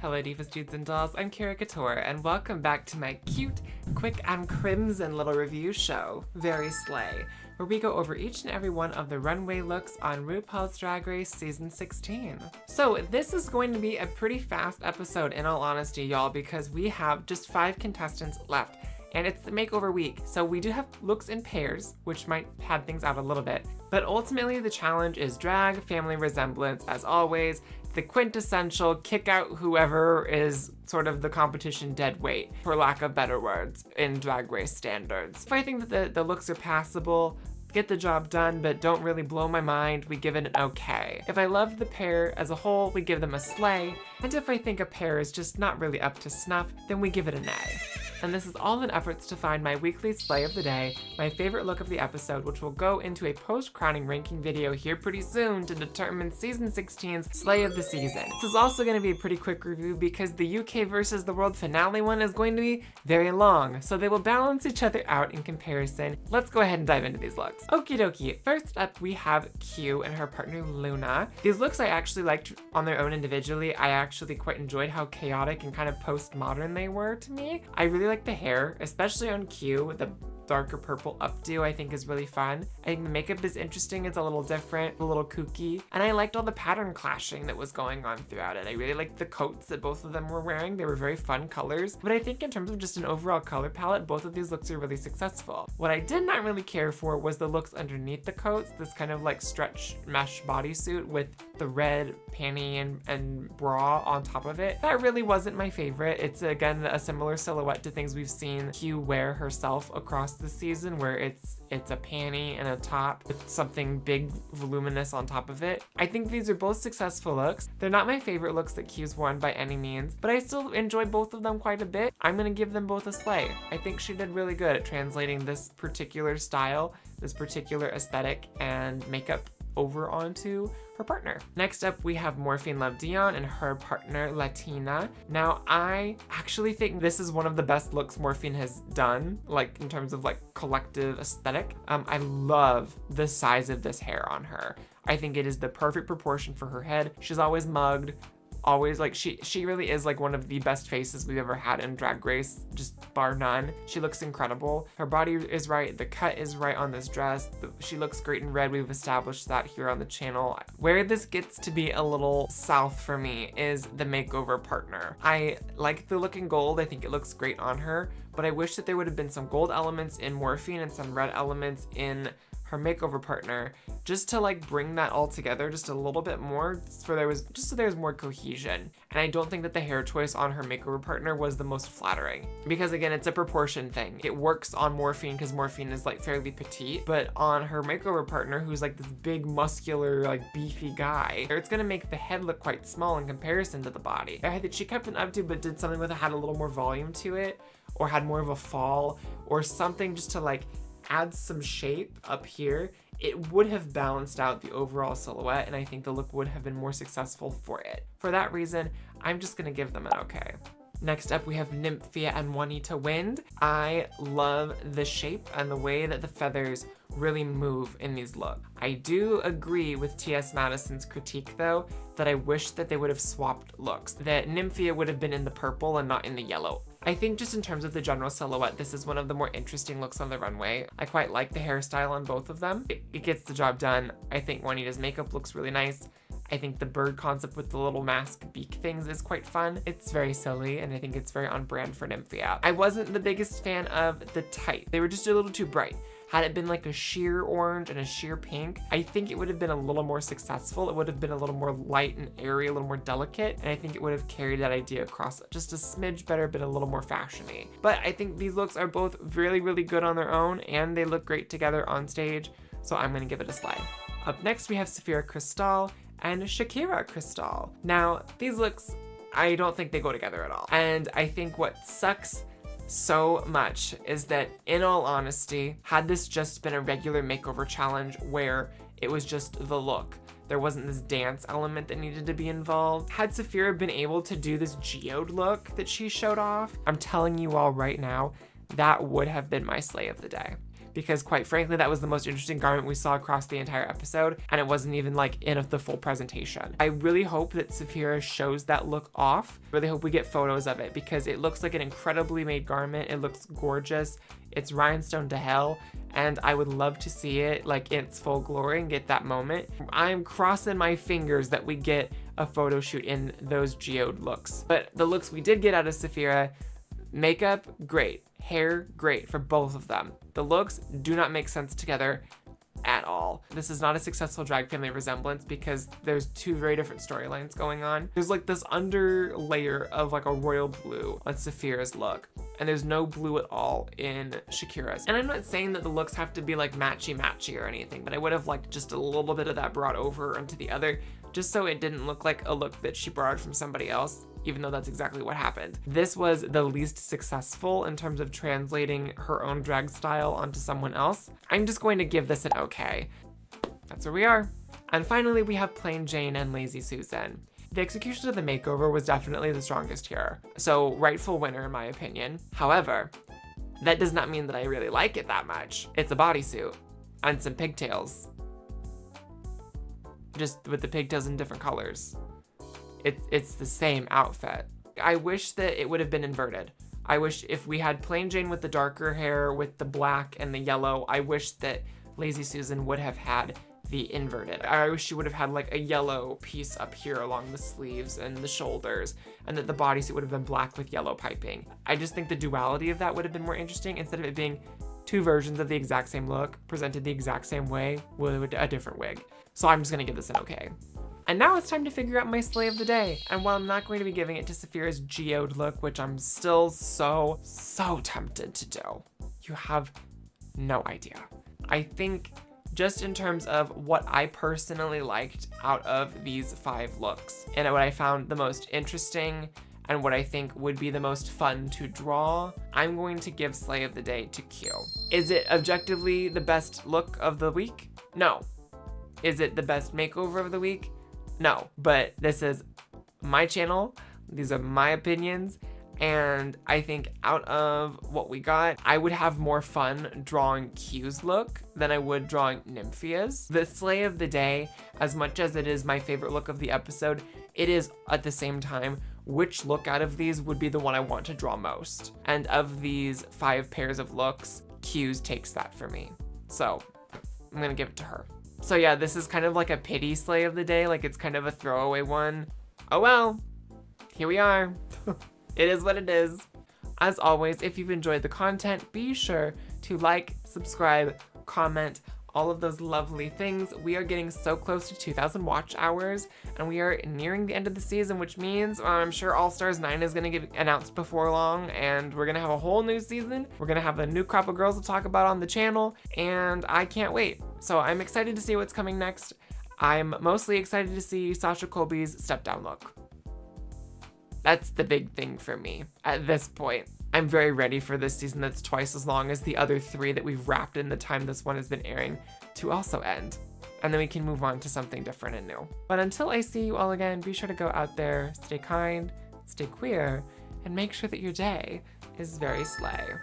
Hello divas, dudes, and dolls, I'm Kara Couture, and welcome back to my cute, quick, and crimson little review show, Very Slay, where we go over each and every one of the runway looks on RuPaul's Drag Race Season 16. So this is going to be a pretty fast episode in all honesty, y'all, because we have just 5 contestants left. And it's the makeover week, so we do have looks in pairs, which might pad things out a little bit. But ultimately the challenge is drag, family resemblance, as always, the quintessential kick out whoever is sort of the competition dead weight, for lack of better words, in Drag Race standards. If I think that the looks are passable, get the job done, but don't really blow my mind, we give it an okay. If I love the pair as a whole, we give them a slay. And if I think a pair is just not really up to snuff, then we give it an A. And this is all in efforts to find my weekly slay of the day, my favorite look of the episode, which will go into a post-crowning ranking video here pretty soon to determine Season 16's slay of the season. This is also going to be a pretty quick review because the UK versus the world finale one is going to be very long, so they will balance each other out in comparison. Let's go ahead and dive into these looks. Okie dokie, first up we have Q and her partner Luna. These looks I actually liked on their own individually. I actually quite enjoyed how chaotic and kind of postmodern they were to me. I really like the hair, especially on Q with the darker purple updo, I think is really fun. I think the makeup is interesting, it's a little different, a little kooky, and I liked all the pattern clashing that was going on throughout it. I really liked the coats that both of them were wearing. They were very fun colors, but I think in terms of just an overall color palette, both of these looks are really successful. What I did not really care for was the looks underneath the coats, this kind of like stretch mesh bodysuit with the red panty and bra on top of it. That really wasn't my favorite. It's again a similar silhouette to things we've seen Q wear herself across the season, where it's a panty and a top with something big voluminous on top of it. I think these are both successful looks. They're not my favorite looks that Q's worn by any means, but I still enjoy both of them quite a bit. I'm gonna give them both a slay. I think she did really good at translating this particular style, this particular aesthetic and makeup over onto her partner. Next up, we have Morphine Love Dion and her partner Latina. Now, I actually think this is one of the best looks Morphine has done, like in terms of like collective aesthetic. I love the size of this hair on her. I think it is the perfect proportion for her head. She's always mugged, always like she really is like one of the best faces we've ever had in Drag Race, just bar none. She looks incredible. Her body is right, the cut is right on this dress. She looks great in red. We've established that here on the channel. Where this gets to be a little south for me is the makeover partner. I like the look in gold. I think it looks great on her, but I wish that there would have been some gold elements in Morphine and some red elements in her makeover partner, just to like bring that all together just a little bit more, so there was more cohesion. And I don't think that the hair choice on her makeover partner was the most flattering, because again, it's a proportion thing. It works on Morphine because Morphine is like fairly petite, but on her makeover partner, who's like this big muscular like beefy guy, it's gonna make the head look quite small in comparison to the body. I had that she kept an updo but did something with it, had a little more volume to it, or had more of a fall or something just to like add some shape up here. It would have balanced out the overall silhouette, and I think the look would have been more successful for it. For that reason, I'm just gonna give them an okay. Next up, we have Nymphia and Juanita Wind. I love the shape and the way that the feathers really move in these looks. I do agree with T.S. Madison's critique though, that I wish that they would have swapped looks, that Nymphia would have been in the purple and not in the yellow. I think just in terms of the general silhouette, this is one of the more interesting looks on the runway. I quite like the hairstyle on both of them. It gets the job done. I think Juanita's makeup looks really nice. I think the bird concept with the little mask beak things is quite fun. It's very silly, and I think it's very on brand for Nymphia. I wasn't the biggest fan of the tight. They were just a little too bright. Had it been like a sheer orange and a sheer pink, I think it would have been a little more successful. It would have been a little more light and airy, a little more delicate, and I think it would have carried that idea across just a smidge better, but a little more fashiony. But I think these looks are both really, really good on their own, and they look great together on stage, so I'm gonna give it a slay. Up next, we have Safira Cristal and Shakira Cristal. Now, these looks, I don't think they go together at all. And I think what sucks so much is that, in all honesty, had this just been a regular makeover challenge where it was just the look, there wasn't this dance element that needed to be involved, had Safira been able to do this geode look that she showed off, I'm telling you all right now, that would have been my slay of the day. because quite frankly, that was the most interesting garment we saw across the entire episode, and it wasn't even like in the full presentation. I really hope that Saphira shows that look off. Really hope we get photos of it because it looks like an incredibly made garment. It looks gorgeous. It's rhinestone to hell, and I would love to see it like in its full glory and get that moment. I'm crossing my fingers that we get a photo shoot in those geode looks. But the looks we did get out of Saphira, makeup, great. Hair, great for both of them. The looks do not make sense together at all. This is not a successful drag family resemblance because there's two very different storylines going on. There's like this under layer of like a royal blue on Saphira's look, and there's no blue at all in Shakira's. And I'm not saying that the looks have to be like matchy or anything, but I would have liked just a little bit of that brought over into the other, just so it didn't look like a look that she borrowed from somebody else, even though that's exactly what happened. This was the least successful in terms of translating her own drag style onto someone else. I'm just going to give this an okay. That's where we are. And finally, we have Plain Jane and Lazy Susan. The execution of the makeover was definitely the strongest here, so rightful winner in my opinion. However, that does not mean that I really like it that much. It's a bodysuit and some pigtails, just with the pigtails in different colors. It's the same outfit. I wish that it would have been inverted. I wish if we had Plain Jane with the darker hair with the black and the yellow, I wish that Lazy Susan would have had the inverted. I wish she would have had like a yellow piece up here along the sleeves and the shoulders, and that the bodysuit would have been black with yellow piping. I just think the duality of that would have been more interesting instead of it being two versions of the exact same look presented the exact same way with a different wig. So I'm just gonna give this an okay. And now it's time to figure out my slay of the day. And while I'm not going to be giving it to Saphira's geode look, which I'm still so tempted to do, you have no idea. I think just in terms of what I personally liked out of these 5 looks and what I found the most interesting and what I think would be the most fun to draw, I'm going to give slay of the day to Q. Is it objectively the best look of the week? No. Is it the best makeover of the week? No, but this is my channel. These are my opinions. And I think out of what we got, I would have more fun drawing Q's look than I would drawing Nymphia's. The slay of the day, as much as it is my favorite look of the episode, it is at the same time which look out of these would be the one I want to draw most. And of these 5 pairs of looks, Q's takes that for me. So I'm gonna give it to her. So yeah, this is kind of like a pity slay of the day, like it's kind of a throwaway one. Oh well, here we are. It is what it is. As always, if you've enjoyed the content, be sure to like, subscribe, comment, all of those lovely things. We are getting so close to 2,000 watch hours, and we are nearing the end of the season, which means I'm sure All Stars 9 is gonna get announced before long, and we're gonna have a whole new season. We're gonna have a new crop of girls to talk about on the channel, and I can't wait. So I'm excited to see what's coming next. I'm mostly excited to see Sasha Colby's step down look. That's the big thing for me at this point. I'm very ready for this season that's twice as long as the other 3 that we've wrapped in the time this one has been airing to also end. And then we can move on to something different and new. But until I see you all again, be sure to go out there, stay kind, stay queer, and make sure that your day is very slay.